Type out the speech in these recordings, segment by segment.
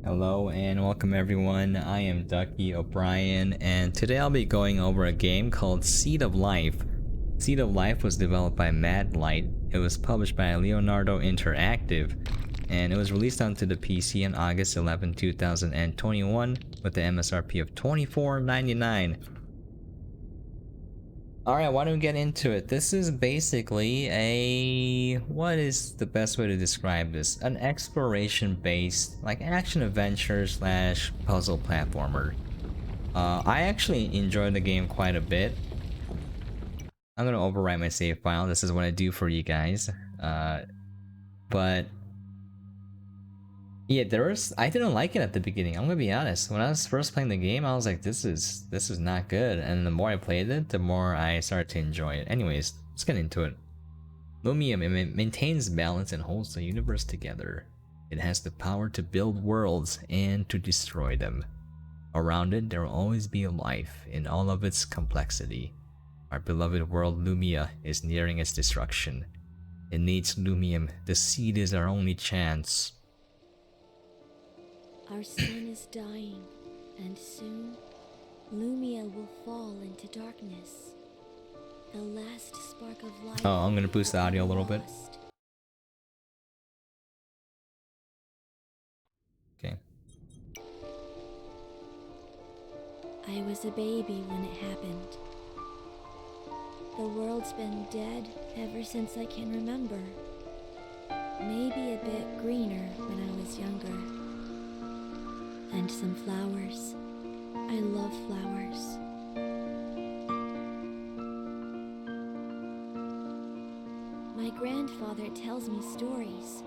Hello and welcome everyone, I am Ducky Obrien and today I'll be going over a game called Seed of Life. Seed of Life was developed by MadLight, it was published by Leonardo Interactive, and it was released onto the PC on August 11, 2021 with the MSRP of $24.99. Alright, why don't we get into it? This is basically what is the best way to describe this? An exploration-based, like action-adventure slash puzzle platformer. I actually enjoyed the game quite a bit. I'm gonna overwrite my save file, this is what I do for you guys. But yeah, I didn't like it at the beginning, I'm gonna be honest. When I was first playing the game, I was like, this is not good. And the more I played it, the more I started to enjoy it. Anyways, let's get into it. Lumium, it maintains balance and holds the universe together. It has the power to build worlds and to destroy them. Around it, there will always be life in all of its complexity. Our beloved world Lumia is nearing its destruction. It needs Lumium. The seed is our only chance. Our sun is dying, and soon, Lumia will fall into darkness. The last spark of life. Oh, I'm gonna boost the audio a little bit. Okay. I was a baby when it happened. The world's been dead ever since I can remember. Maybe a bit greener when I was younger. And some flowers. I love flowers. My grandfather tells me stories.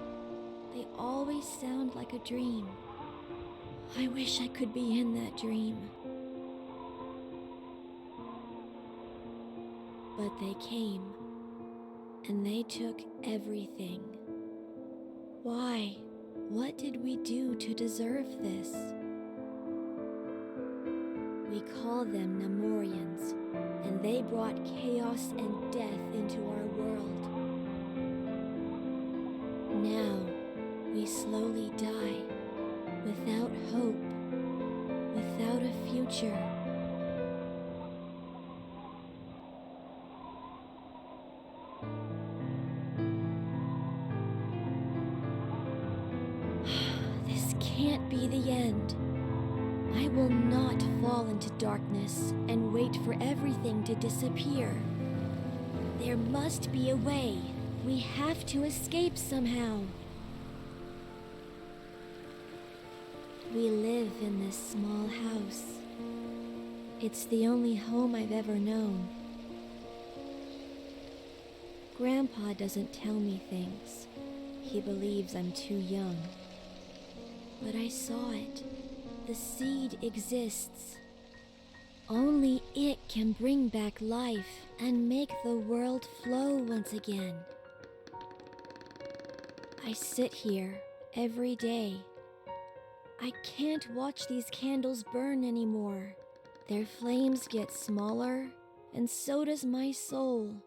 They always sound like a dream. I wish I could be in that dream. But they came, and they took everything. Why? What did we do to deserve this? We call them Nemorians, and they brought chaos and death into our world. Now, we slowly die, without hope, without a future. This can't be the end. I will not fall into darkness and wait for everything to disappear. There must be a way. We have to escape somehow. We live in this small house. It's the only home I've ever known. Grandpa doesn't tell me things. He believes I'm too young. But I saw it. The seed exists. Only it can bring back life and make the world flow once again. I sit here every day. I can't watch these candles burn anymore. Their flames get smaller, and so does my soul.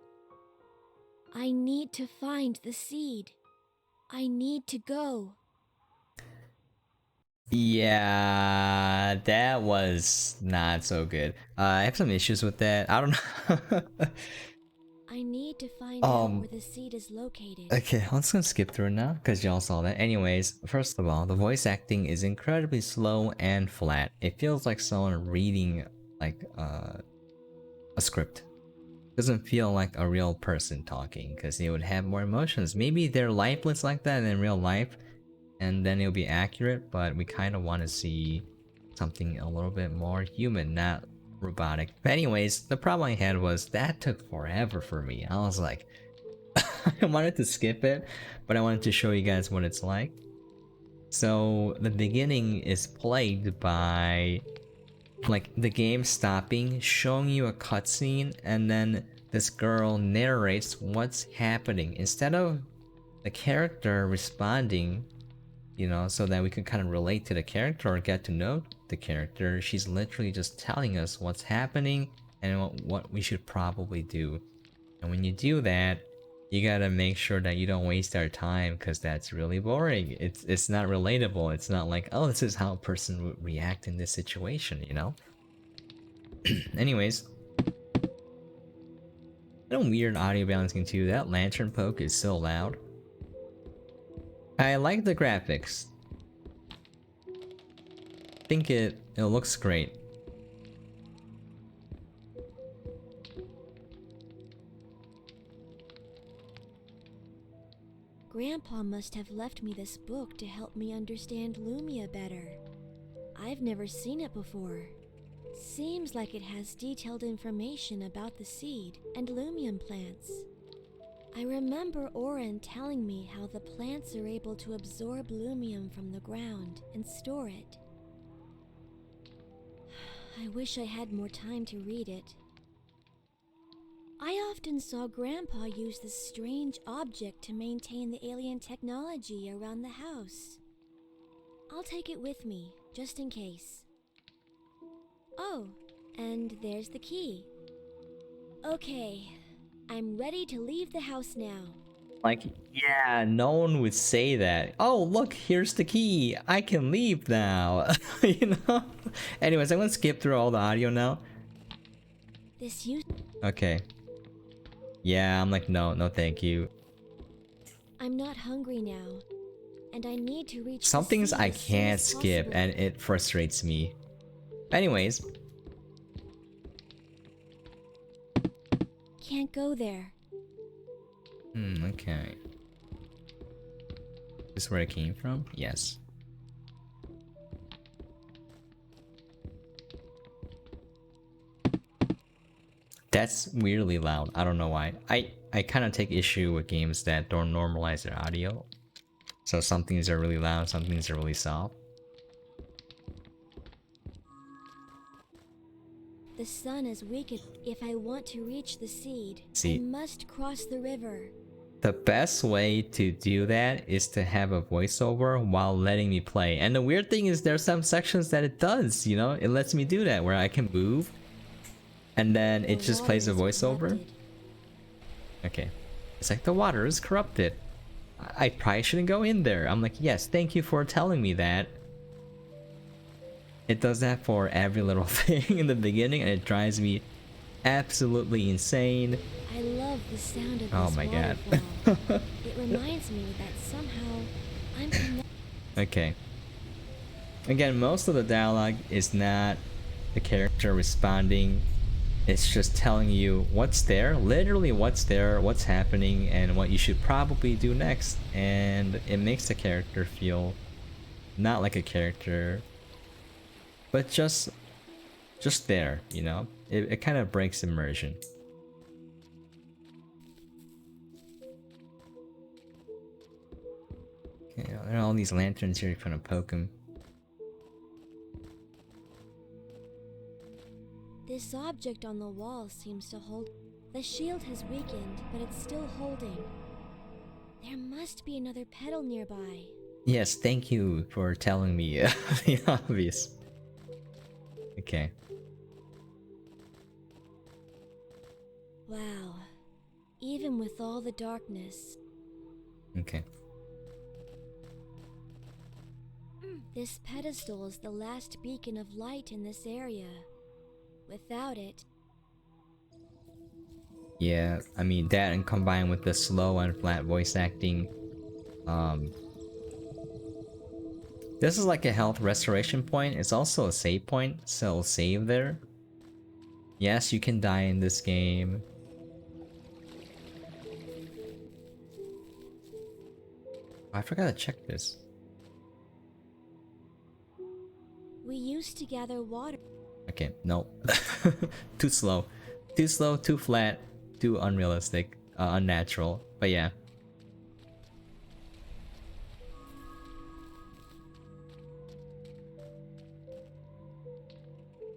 I need to find the seed. I need to go. Yeah, that was not so good. I have some issues with that. I don't know. I need to find out where the seed is located. Okay, let's gonna skip through it now because y'all saw that. Anyways, first of all, the voice acting is incredibly slow and flat. It feels like someone reading like a script. Doesn't feel like a real person talking because they would have more emotions. Maybe they're lifeless like that in real life, and then it'll be accurate. But we kind of want to see something a little bit more human, not robotic. But anyways, the problem I had was that took forever for me. I was like, I wanted to skip it, but I wanted to show you guys what it's like. So the beginning is plagued by like the game stopping, showing you a cutscene, and then this girl narrates what's happening instead of the character responding, you know, so that we can kind of relate to the character or get to know the character. She's literally just telling us what's happening and what we should probably do. And when you do that, You gotta make sure that you don't waste our time because that's really boring. It's not relatable. It's not like, oh, this is how a person would react in this situation, you know? Anyways, a weird audio balancing too. That lantern poke is so loud. I like the graphics. I think it looks great. Grandpa must have left me this book to help me understand Lumia better. I've never seen it before. Seems like it has detailed information about the seed and Lumium plants. I remember Oren telling me how the plants are able to absorb Lumium from the ground and store it. I wish I had more time to read it. I often saw Grandpa use this strange object to maintain the alien technology around the house. I'll take it with me, just in case. Oh, and there's the key. Okay, I'm ready to leave the house now. Like, yeah, no one would say that. Oh, look, here's the key. I can leave now. You know? Anyways, I'm gonna skip through all the audio now. This used. Okay. Yeah, I'm like, no, no thank you. I'm not hungry now, and I need to reach Some the things sea I as soon can't as skip, possible. and it frustrates me. Anyways. Can't go there. Okay. This is where it came from? Yes. That's weirdly loud. I don't know why. I kind of take issue with games that don't normalize their audio. So some things are really loud, some things are really soft. The sun is weakened. If I want to reach the seed, See, I must cross the river. the best way to do that is to have a voiceover while letting me play. And the weird thing is there's some sections that it does, you know? It lets me do that where I can move and then it The just water plays a is voiceover. corrupted. Okay. It's like the water is corrupted. I probably shouldn't go in there. I'm like, yes, thank you for telling me that. It does that for every little thing in the beginning and it drives me absolutely insane. I love the sound of Oh this my god. waterfall. It reminds me that somehow I'm connected. Okay. Again, most of the dialogue is not the character responding. It's just telling you what's there, literally what's there, what's happening, and what you should probably do next. And it makes the character feel not like a character, but just there, you know? It kind of breaks immersion. Okay, there are all these lanterns here trying to poke him. This object on the wall seems to hold. The shield has weakened, but it's still holding. There must be another pedal nearby. Yes, thank you for telling me the obvious. Okay. Wow. Even with all the darkness, Okay. this pedestal is the last beacon of light in this area. Without it, Yeah, I mean that and combined with the slow and flat voice acting, this is like a health restoration point. It's also a save point, so save there. Yes, you can die in this game. I forgot to check this. we used to gather water. Okay, no. Too slow. Too slow, too flat, too unrealistic, unnatural. But yeah.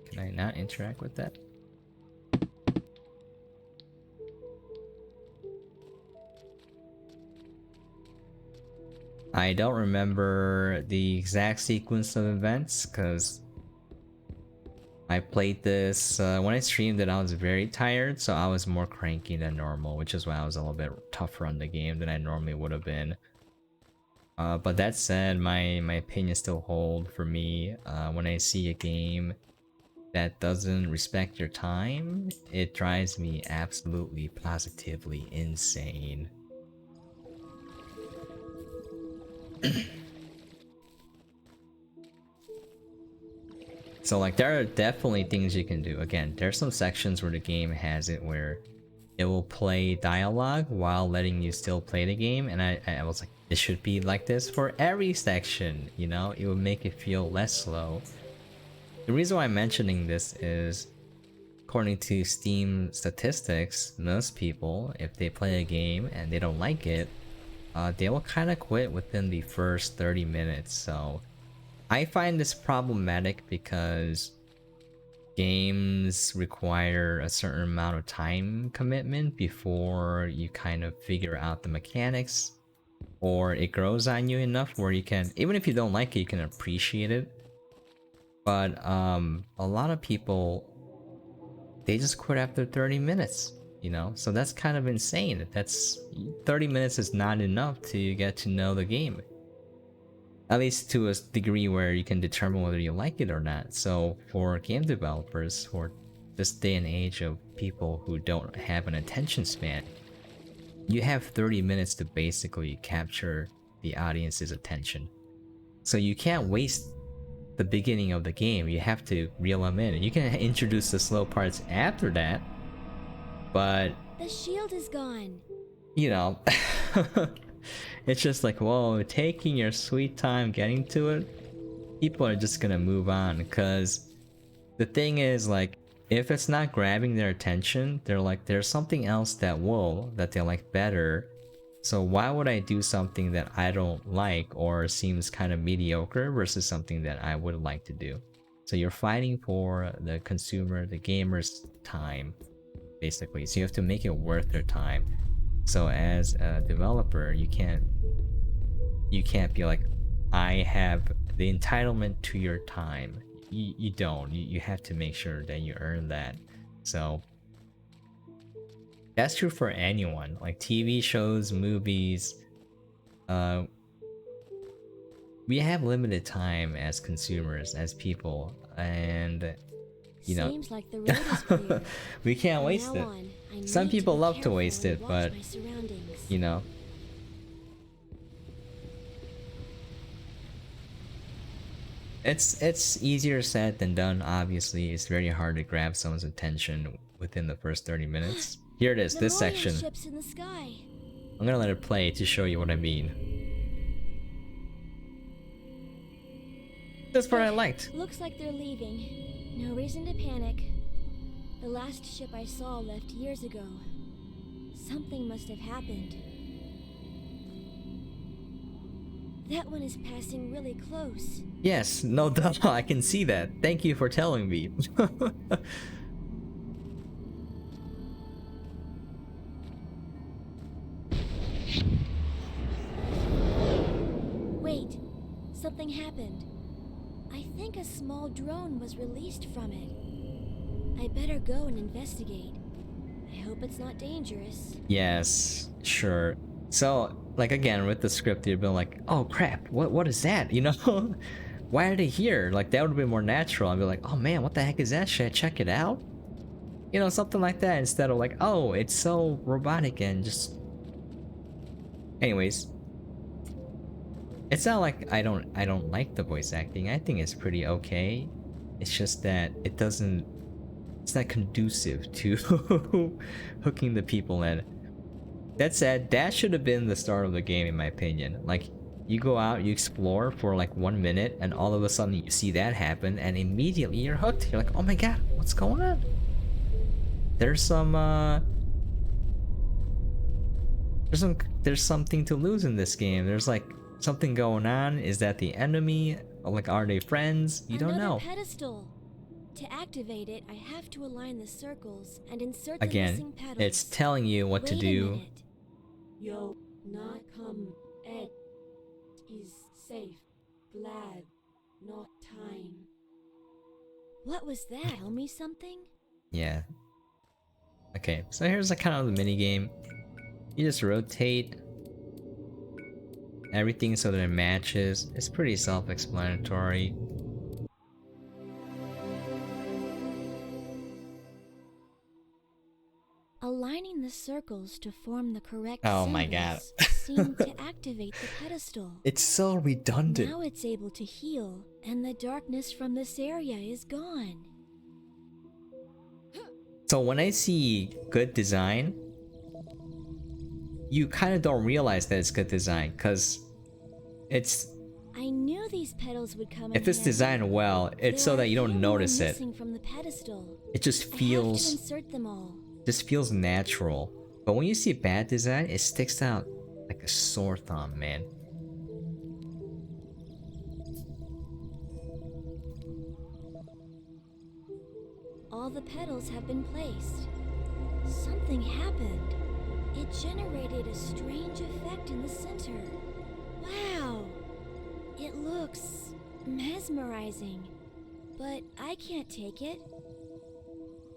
Can I not interact with that? I don't remember the exact sequence of events because I played this when I streamed it. I was very tired, so I was more cranky than normal, which is why I was a little bit tougher on the game than I normally would have been. But that said, my opinions still hold for me. When I see a game that doesn't respect your time, it drives me absolutely positively insane. So like there are definitely things you can do. Again, there's some sections where the game has it where it will play dialogue while letting you still play the game, and I was like, it should be like this for every section, you know? It would make it feel less slow. The reason why I'm mentioning this is, according to Steam statistics, most people, if they play a game and they don't like it, they will kind of quit within the first 30 minutes. So I find this problematic because games require a certain amount of time commitment before you kind of figure out the mechanics, or it grows on you enough where you can, even if you don't like it, you can appreciate it. But a lot of people, they just quit after 30 minutes, you know? So that's kind of insane. That's 30 minutes is not enough to get to know the game. At least to a degree where you can determine whether you like it or not. So for game developers, for this day and age of people who don't have an attention span, you have 30 minutes to basically capture the audience's attention. So you can't waste the beginning of the game. You have to reel them in. You can introduce the slow parts after that, but The shield is gone. you know, it's just like, whoa, taking your sweet time getting to it, people are just gonna move on. Because the thing is, like, if it's not grabbing their attention, they're like, there's something else that they like better. So why would I do something that I don't like or seems kind of mediocre versus something that I would like to do? So you're fighting for the consumer, the gamer's time, basically. So you have to make it worth their time. So as a developer, you can't be like, I have the entitlement to your time. You don't. You have to make sure that you earn that. So that's true for anyone, like TV shows, movies. We have limited time as consumers, as people, and you know, Seems like the road is clear. we can't From waste now it. on, I Some need people be love to careful waste and it, watch but my surroundings. you know, it's easier said than done. Obviously, it's very hard to grab someone's attention within the first 30 minutes. Here it is, The this Royal section. ships in the sky. I'm gonna let it play to show you what I mean. That's what I liked. Looks like they're leaving. No reason to panic. The last ship I saw left years ago. Something must have happened. That one is passing really close. Yes, no duh, I can see that. Thank you for telling me. Wait, something happened. I think a small drone was released from it. I better go and investigate. I hope it's not dangerous. Yes, sure. So, like again, with the script, you've been like, oh crap, what is that? You know? Why are they here? Like that would be more natural. I'd be like, oh man, what the heck is that? Should I check it out? You know, something like that instead of like, oh, it's so robotic and just. Anyways, it's not like I don't like the voice acting. I think it's pretty okay. It's just that it's not conducive to hooking the people in. That said, that should have been the start of the game in my opinion. Like, you go out, you explore for like 1 minute, and all of a sudden you see that happen, and immediately you're hooked. You're like, oh my god, what's going on? There's something to lose in this game. There's like something going on. Is that the enemy? Or like, are they friends? You don't know. Another pedestal. To activate it, I have to align the circles and insert the Again, missing petals. it's telling you what to Wait a do. minute. Yo, not come. Ed is safe. Glad. Not time. What was that? Tell me something? Yeah. Okay, so here's kind of the mini game. You just rotate everything so that it matches. It's pretty self-explanatory. Aligning the circles to form the correct Oh symbols my god. seemed to activate the pedestal. It's so redundant. Now it's able to heal, and the darkness from this area is gone. So when I see good design, you kind of don't realize that it's good design, because it's... I knew these petals would come If it's designed well, it's so that you don't notice it. From the pedestal. It just feels... I have to insert them all. Just feels natural. But when you see bad design, it sticks out like a sore thumb, man. All the petals have been placed. Something happened. It generated a strange effect in the center. Wow! It looks mesmerizing, but I can't take it.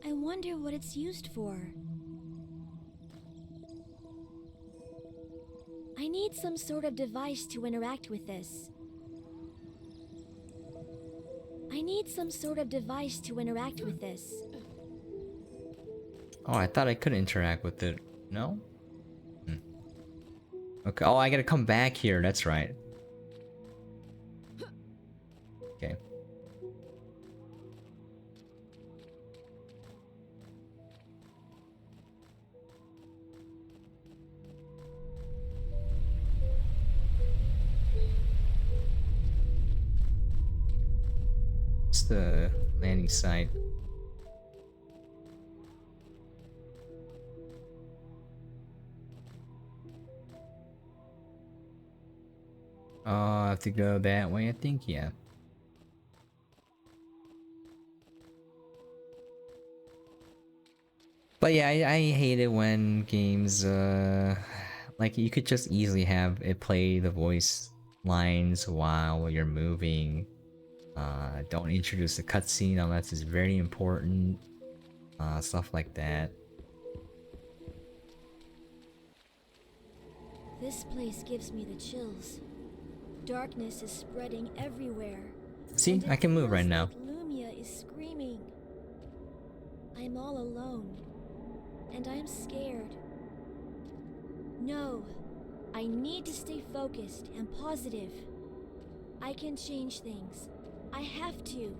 I wonder what it's used for. I need some sort of device to interact with this. Oh, I thought I could interact with it. No? Okay. Oh, I gotta come back here. That's right. Okay. It's the landing site. Oh, I have to go that way, I think, yeah. But yeah, I hate it when games, like you could just easily have it play the voice lines while you're moving. Don't introduce a cutscene unless it's very important. Stuff like that. This place gives me the chills. Darkness is spreading everywhere. See, I can move right now. Like Lumia is screaming. I'm all alone, and I'm scared. No, I need to stay focused and positive. I can change things. I have to.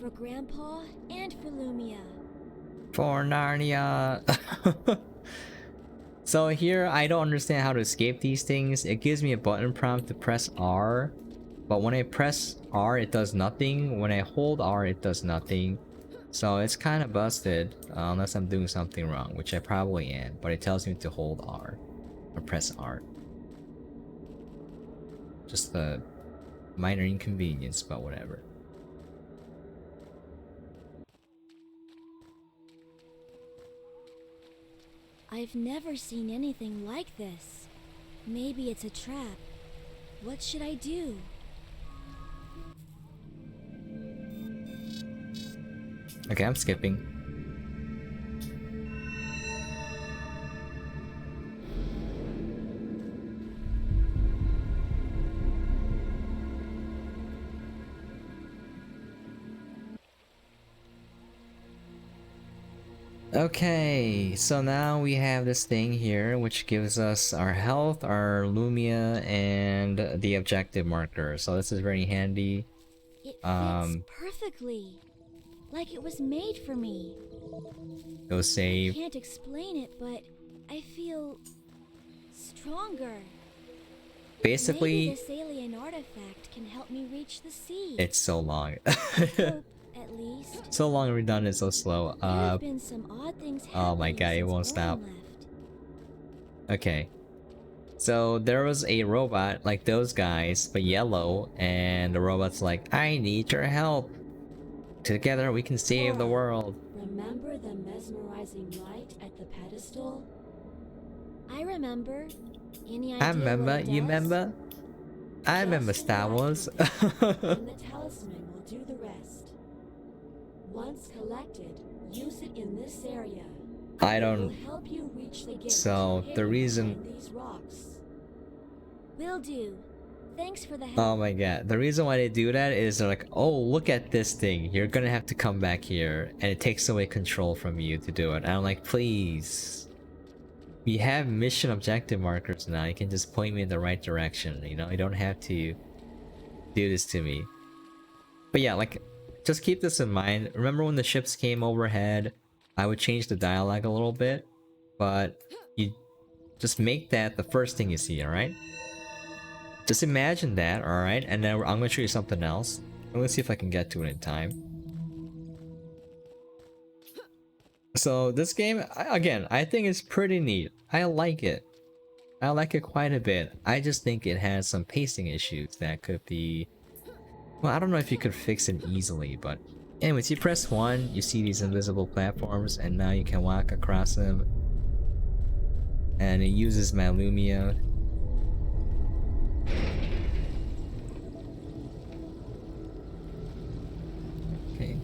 For Grandpa and for Lumia. For Narnia. So here, I don't understand how to escape these things. It gives me a button prompt to press R. But when I press R, it does nothing. When I hold R, it does nothing. So it's kind of busted, unless I'm doing something wrong, which I probably am. But it tells me to hold R. Or press R. Just a minor inconvenience, but whatever. I've never seen anything like this. Maybe it's a trap. What should I do? Okay, I'm skipping. Okay, so now we have this thing here which gives us our health, our Lumia, and the objective marker. So this is very handy. It fits perfectly. Like it was made for me. Go save. I can't explain it, but I feel stronger. Basically, maybe this alien artifact can help me reach the sea. it's so long. Hope, at least. So long, redundant, so slow. There have been some odd things Oh my god, it since won't stop. Oren left. Okay. So there was a robot like those guys, but yellow, and the robot's like, I need your help. Together we can save the world. Remember the mesmerizing light at the pedestal? I remember. Any idea I remember, what it you does? remember? I remember Just Star Wars. and the talisman will do the rest. Once collected, use it in this area. I It will don't. help you reach the gift So the hidden reason. behind these rocks. Will do. Thanks for the help. Oh my god. The reason why they do that is they're like, oh, look at this thing. You're gonna have to come back here. And it takes away control from you to do it. And I'm like, please. We have mission objective markers now. You can just point me in the right direction. You know, you don't have to do this to me. But yeah, like, just keep this in mind. Remember when the ships came overhead? I would change the dialogue a little bit. But you just make that the first thing you see, alright? Just imagine that, alright? And then I'm gonna show you something else. I'm gonna see if I can get to it in time. So this game, again, I think it's pretty neat. I like it. I like it quite a bit. I just think it has some pacing issues that could be... Well, I don't know if you could fix it easily, but... Anyways, you press 1, you see these invisible platforms, and now you can walk across them. And it uses Malumia. Okay.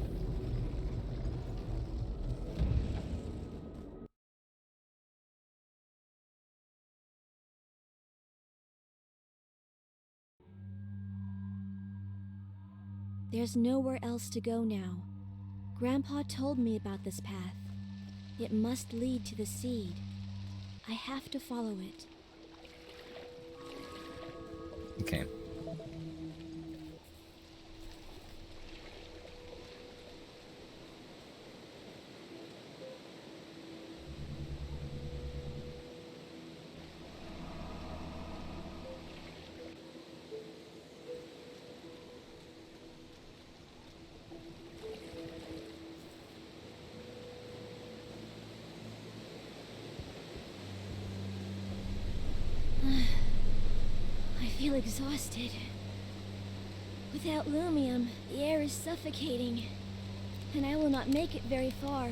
There's nowhere else to go now. Grandpa told me about this path. It must lead to the seed. I have to follow it. Okay. I feel exhausted. Without Lumium, the air is suffocating, and I will not make it very far.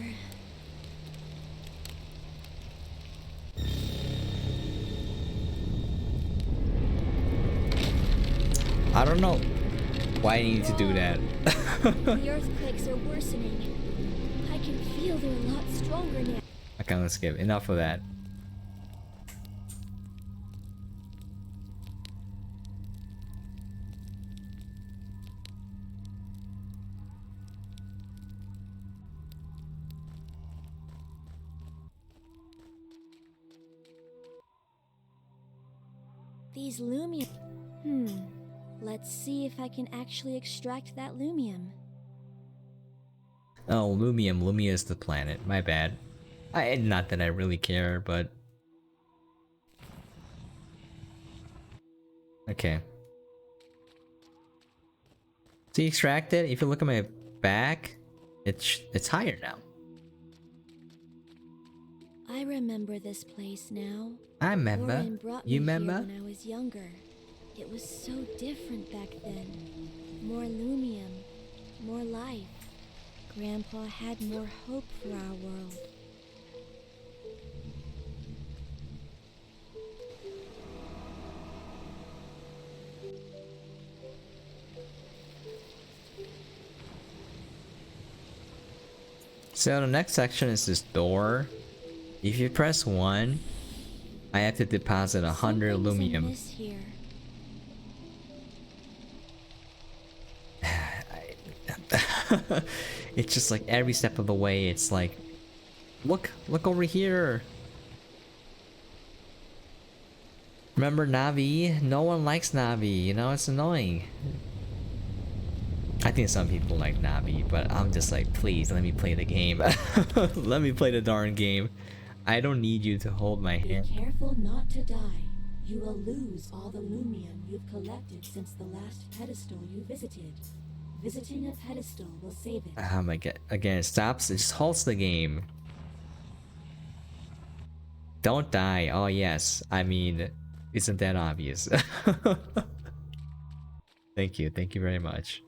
I don't know why I need to do that. The earthquakes are worsening. I can feel they're a lot stronger now. Okay, let's skip. Enough of that. These Lumium... Let's see if I can actually extract that Lumium. Oh, Lumium. Lumia is the planet. My bad. Not that I really care, but... Okay. To extract it, if you look at my back, it's higher now. I remember this place now. I remember. Orin brought me You here remember? when I was younger. It was so different back then. More Lumium, more life. Grandpa had more hope for our world. So the next section is this door. If you press 1, I have to deposit 100 Something's Lumium. amiss here. It's just like every step of the way, it's like, look over here. Remember Navi? No one likes Navi, you know, it's annoying. I think some people like Navi, but I'm just like, please, let me play the game. Let me play the darn game. I don't need you to hold my hand. Be careful not to die. You will lose all the Lumium you've collected since the last pedestal you visited. Visiting a pedestal will save it. Oh my god. Again, it stops. It just halts the game. Don't die. Oh yes. I mean, isn't that obvious? Thank you. Thank you very much.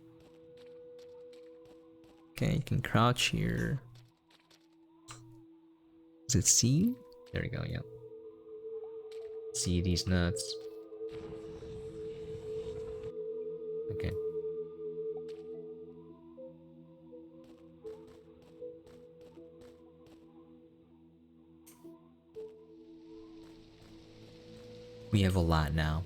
Okay, you can crouch here. Is it C? There we go, yeah. See these nuts. Okay. We have a lot now.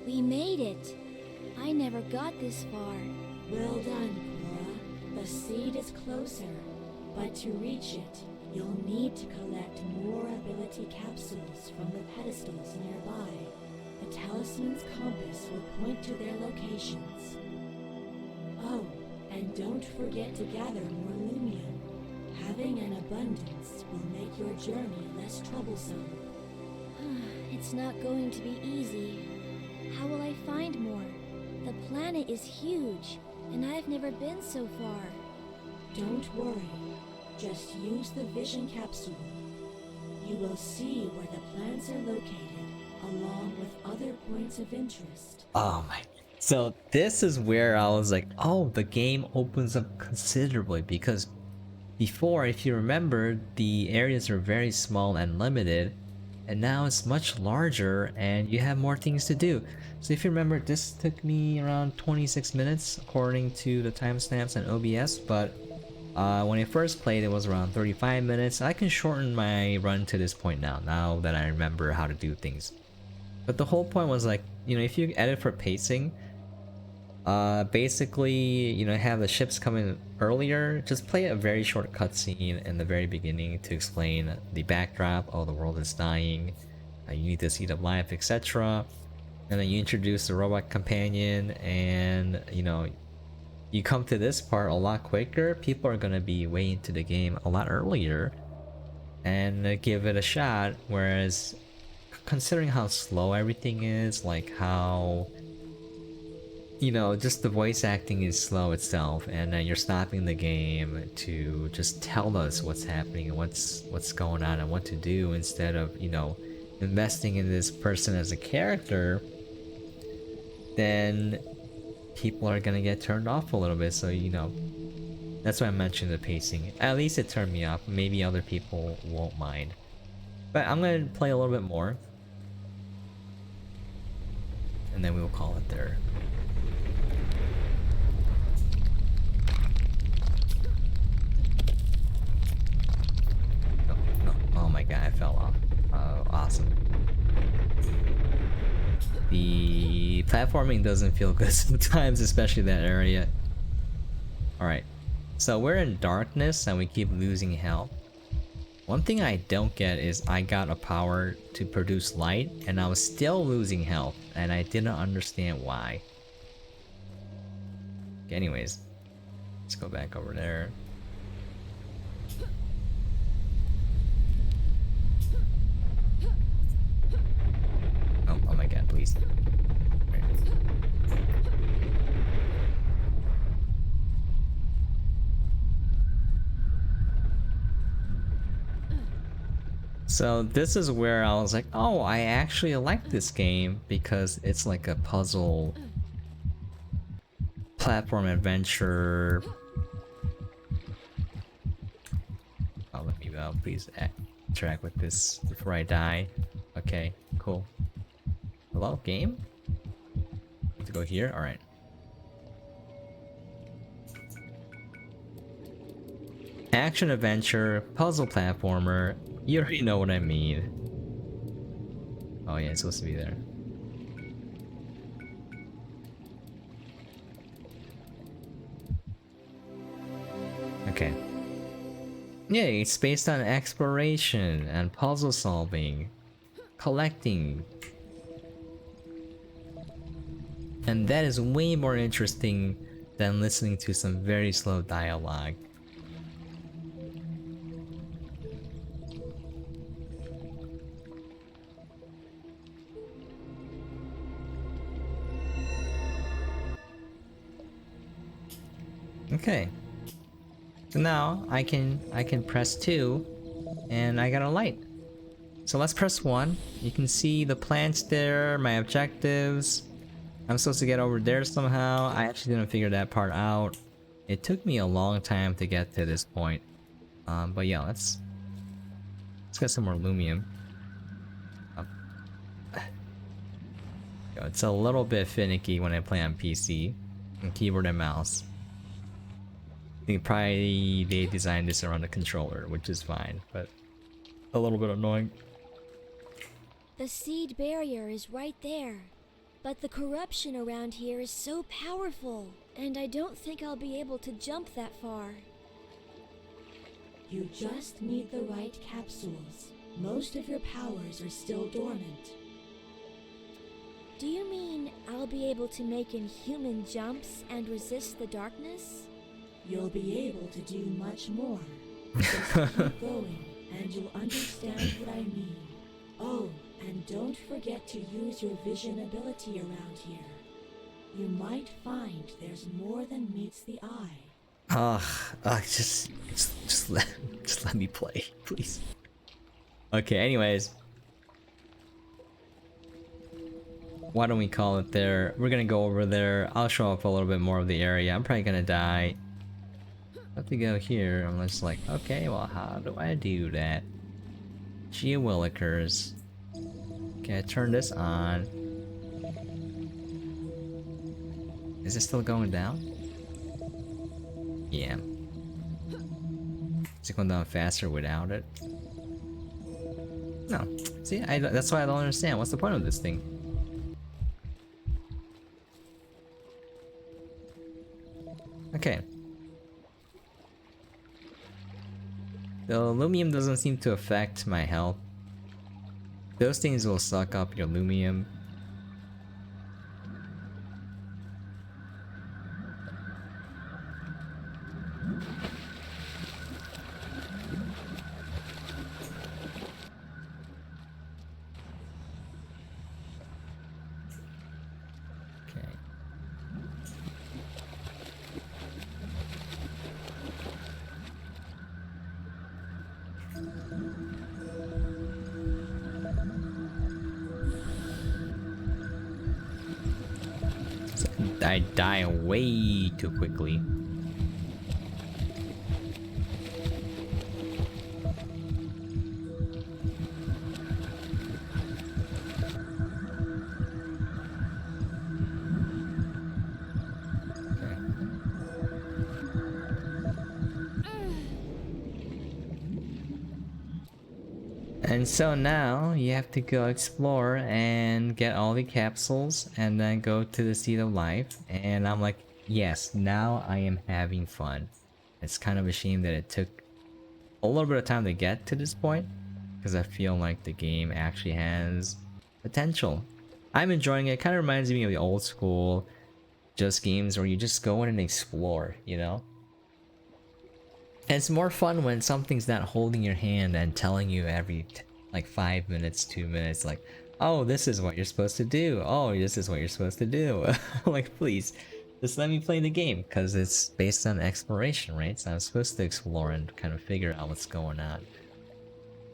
We made it. I never got this far. Well done, Cora. The seed is closer, but to reach it, you'll need to collect more ability capsules from the pedestals nearby. The talisman's compass will point to their locations. Oh, and don't forget to gather more lumium. Having an abundance will make your journey less troublesome. It's not going to be easy. How will I find more? The planet is huge, and I've never been so far. Don't worry. Just use the vision capsule. You will see where the plants are located, along with other points of interest. Oh my. So this is where I was like, oh, the game opens up considerably, because before, if you remember, the areas are very small and limited, and now it's much larger and you have more things to do. So if you remember, this took me around 26 minutes according to the timestamps and OBS, but when I first played it was around 35 minutes. I can shorten my run to this point now that I remember how to do things. But the whole point was like, you know, if you edit for pacing, basically, you know, have the ships come in earlier, just play a very short cutscene in the very beginning to explain the backdrop. Oh, the world is dying, you need the seed of life, etc. And then you introduce the robot companion, and you know, you come to this part a lot quicker. People are gonna be way into the game a lot earlier and give it a shot. Whereas, considering how slow everything is, like how, you know, just the voice acting is slow itself, and then you're stopping the game to just tell us what's happening and what's going on and what to do, instead of, you know, investing in this person as a character, then people are gonna get turned off a little bit. So, you know, that's why I mentioned the pacing. At least it turned me off. Maybe other people won't mind. But I'm gonna play a little bit more, and then we will call it there. Oh my god, I fell off. Oh, awesome. The platforming doesn't feel good sometimes, especially that area. Alright, so we're in darkness and we keep losing health. One thing I don't get is I got a power to produce light and I was still losing health, and I didn't understand why. Okay, anyways, let's go back over there. Oh my god, please. Right. So this is where I was like, oh, I actually like this game because it's like a puzzle platform adventure. Oh, let me please interact with this before I die. Okay, cool. Hello, game? Need to go here? Alright. Action adventure, puzzle platformer. You already know what I mean. Oh yeah, it's supposed to be there. Okay. Yeah, it's based on exploration and puzzle solving, collecting. And that is way more interesting than listening to some very slow dialogue. Okay. So now I can press 2 and I got a light. So let's press 1. You can see the plants there, my objectives. I'm supposed to get over there somehow. I actually didn't figure that part out. It took me a long time to get to this point. But yeah, let's get some more lumium. It's a little bit finicky when I play on PC and keyboard and mouse. I think probably they designed this around the controller, which is fine, but a little bit annoying. The seed barrier is right there, but the corruption around here is so powerful, and I don't think I'll be able to jump that far. You just need the right capsules. Most of your powers are still dormant. Do you mean I'll be able to make inhuman jumps and resist the darkness? You'll be able to do much more. Just keep going, and you'll understand what I mean. Oh, and don't forget to use your vision ability around here. You might find there's more than meets the eye. Just let me play, please. Okay, anyways. Why don't we call it there? We're gonna go over there. I'll show up a little bit more of the area. I'm probably gonna die. Have to go here. I'm just like, okay, well, how do I do that? Gee willikers. Okay, I turn this on. Is it still going down? Yeah. Is it going down faster without it? No. See, that's why I don't understand. What's the point of this thing? Okay. The lumium doesn't seem to affect my health. Those things will suck up your lumium. I die way too quickly. And so now you have to go explore and get all the capsules and then go to the Seed of Life. And I'm like, yes, now I am having fun. It's kind of a shame that it took a little bit of time to get to this point, because I feel like the game actually has potential. I'm enjoying it. It kind of reminds me of the old school just games where you just go in and explore, you know? And it's more fun when something's not holding your hand and telling you every like 5 minutes, 2 minutes, like, oh, this is what you're supposed to do. Oh, this is what you're supposed to do. Like, please, just let me play the game, because it's based on exploration, right? So I'm supposed to explore and kind of figure out what's going on.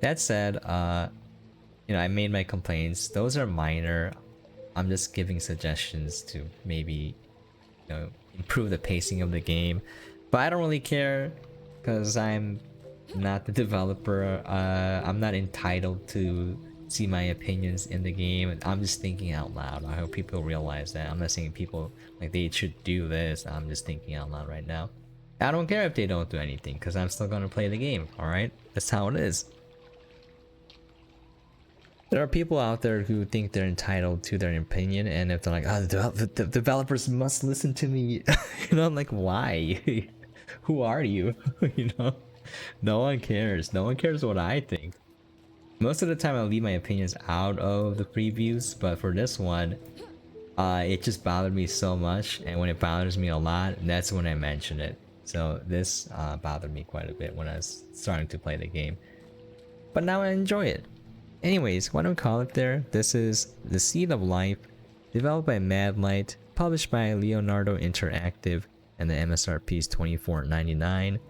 That said, you know, I made my complaints. Those are minor. I'm just giving suggestions to maybe, you know, improve the pacing of the game. But I don't really care, because I'm not the developer. I'm not entitled to see my opinions in the game. I'm just thinking out loud. I hope people realize that. I'm not saying people like they should do this. I'm just thinking out loud right now. I don't care if they don't do anything, because I'm still gonna play the game. Alright? That's how it is. There are people out there who think they're entitled to their opinion, and if they're like, oh, the developers must listen to me, you know, I'm like, why? Who are you? You know? No one cares. No one cares what I think. Most of the time I leave my opinions out of the previews, but for this one, it just bothered me so much, and when it bothers me a lot, that's when I mention it. So this bothered me quite a bit when I was starting to play the game. But now I enjoy it. Anyways, why don't we call it there? This is The Seed of Life, developed by MadLight, published by Leonardo Interactive, and the MSRP is $24.99.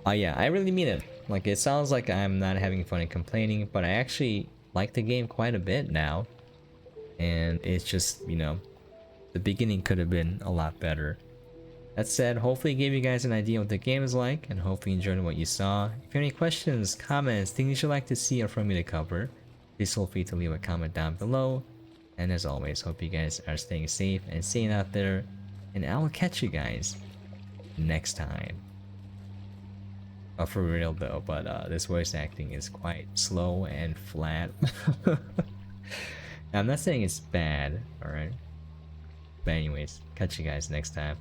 Oh yeah, I really mean it. Like, it sounds like I'm not having fun and complaining, but I actually like the game quite a bit now. And it's just, you know, the beginning could have been a lot better. That said, hopefully it gave you guys an idea what the game is like, and hopefully you enjoyed what you saw. If you have any questions, comments, things you'd like to see or for me to cover, please feel free to leave a comment down below. And as always, hope you guys are staying safe and staying out there, and I will catch you guys next time. For real though, but this voice acting is quite slow and flat. I'm not saying it's bad, alright? But anyways, catch you guys next time.